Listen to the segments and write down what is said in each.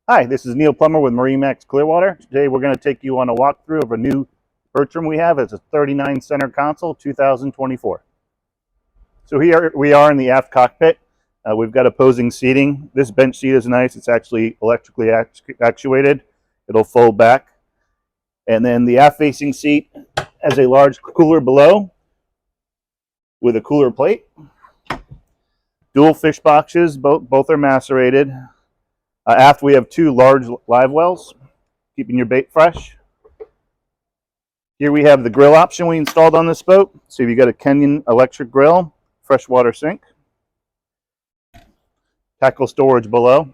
Hi, this is Neil Plummer with MarineMax Clearwater. Today we're going to take you on a walkthrough of a new Bertram we have. It's a 39 center console 2024. So here we are in the aft cockpit. We've got opposing seating. This bench seat is nice. It's actually electrically actuated. It'll fold back. And then the aft facing seat has a large cooler below with a cooler plate. Dual fish boxes, both are macerated. Aft we have two large live wells, keeping your bait fresh. Here we have the grill option we installed on this boat. So you've got a Kenyon electric grill, freshwater sink, tackle storage below.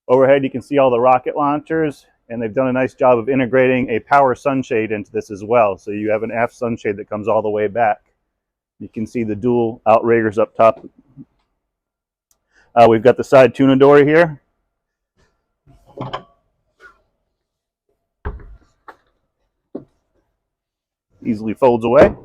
Overhead you can see all the rocket launchers, and they've done a nice job of integrating a power sunshade into this as well. So you have an aft sunshade that comes all the way back. You can see the dual outriggers up top. We've got the side tuna door here. Easily folds away.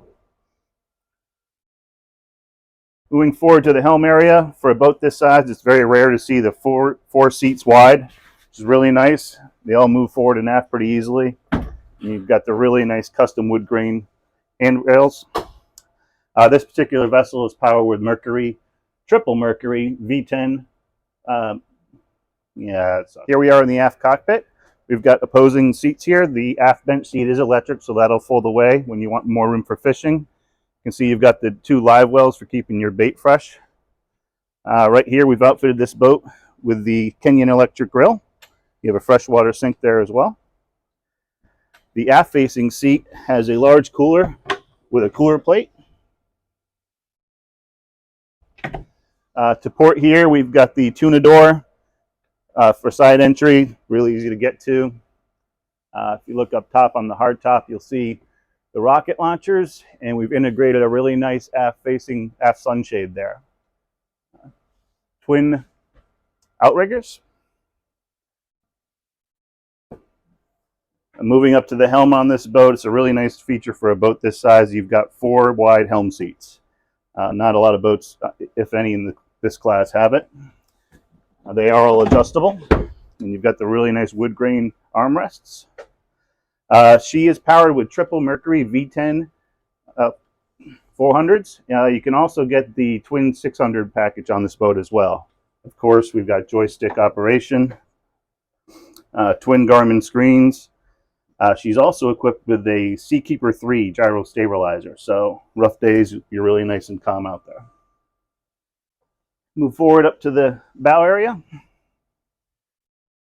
Moving forward to the helm area, for a boat this size, it's very rare to see the four seats wide, which is really nice. They all move forward and aft pretty easily. And you've got the really nice custom wood grain handrails. This particular vessel is powered with Mercury, triple Mercury V10. Here we are in the aft cockpit. We've got opposing seats here. The aft bench seat is electric, so that'll fold away when you want more room for fishing. You can see you've got the two live wells for keeping your bait fresh. Right here, we've outfitted this boat with the Kenyon electric grill. You have a freshwater sink there as well. The aft facing seat has a large cooler with a cooler plate. To port here, we've got the tuna door. For side entry, really easy to get to. If you look up top on the hard top, you'll see the rocket launchers, and we've integrated a really nice aft sunshade there. Twin outriggers. Moving up to the helm on this boat, it's a really nice feature for a boat this size. You've got 4 wide helm seats. Not a lot of boats, if any, in this class have it. They are all adjustable, and you've got the really nice wood grain armrests. She is powered with triple Mercury V10 400s. You can also get the twin 600 package on this boat as well. Of course, we've got joystick operation, twin Garmin screens. She's also equipped with a Seakeeper 3 gyro stabilizer, so rough days, you're really nice and calm out there. Move forward up to the bow area. You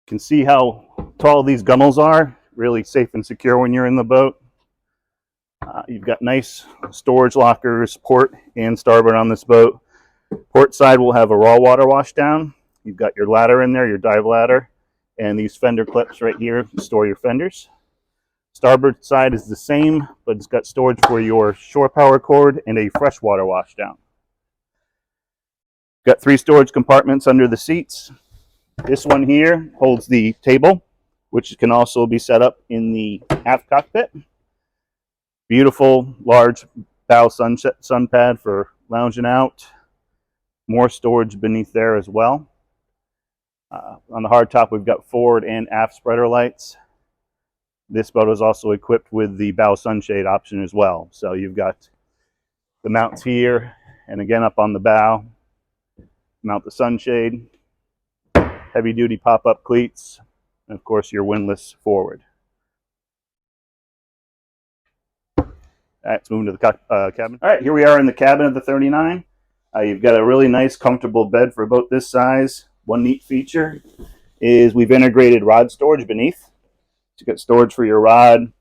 can see how tall these gunnels are. Really safe and secure when you're in the boat. You've got nice storage lockers, port and starboard on this boat. Port side will have a raw water wash down. You've got your ladder in there, your dive ladder, and these fender clips right here to store your fenders. Starboard side is the same, but it's got storage for your shore power cord and a freshwater wash down. Got 3 storage compartments under the seats. This one here holds the table, which can also be set up in the aft cockpit. Beautiful large bow sun pad for lounging out. More storage beneath there as well. On the hardtop, we've got forward and aft spreader lights. This boat is also equipped with the bow sunshade option as well. So you've got the mounts here, and again up on the bow. Mount the sunshade, heavy duty pop-up cleats, and of course your windlass forward. Let's move into the cabin. All right, here we are in the cabin of the 39. You've got a really nice, comfortable bed for a boat this size. One neat feature is we've integrated rod storage beneath. You've got storage for your rod,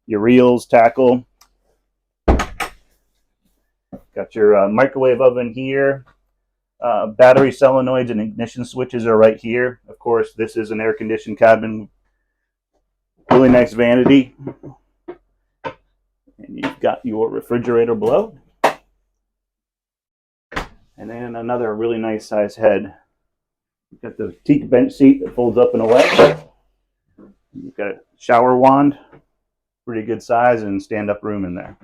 your reels, tackle. Got your microwave oven here. Battery solenoids and ignition switches are right here. Of course, this is an air-conditioned cabin. Really nice vanity. And you've got your refrigerator below. And then another really nice size head. You've got the teak bench seat that folds up and away. You've got a shower wand. Pretty good size and stand-up room in there.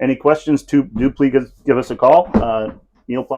Any questions, do please give us a call. Neil Plummer.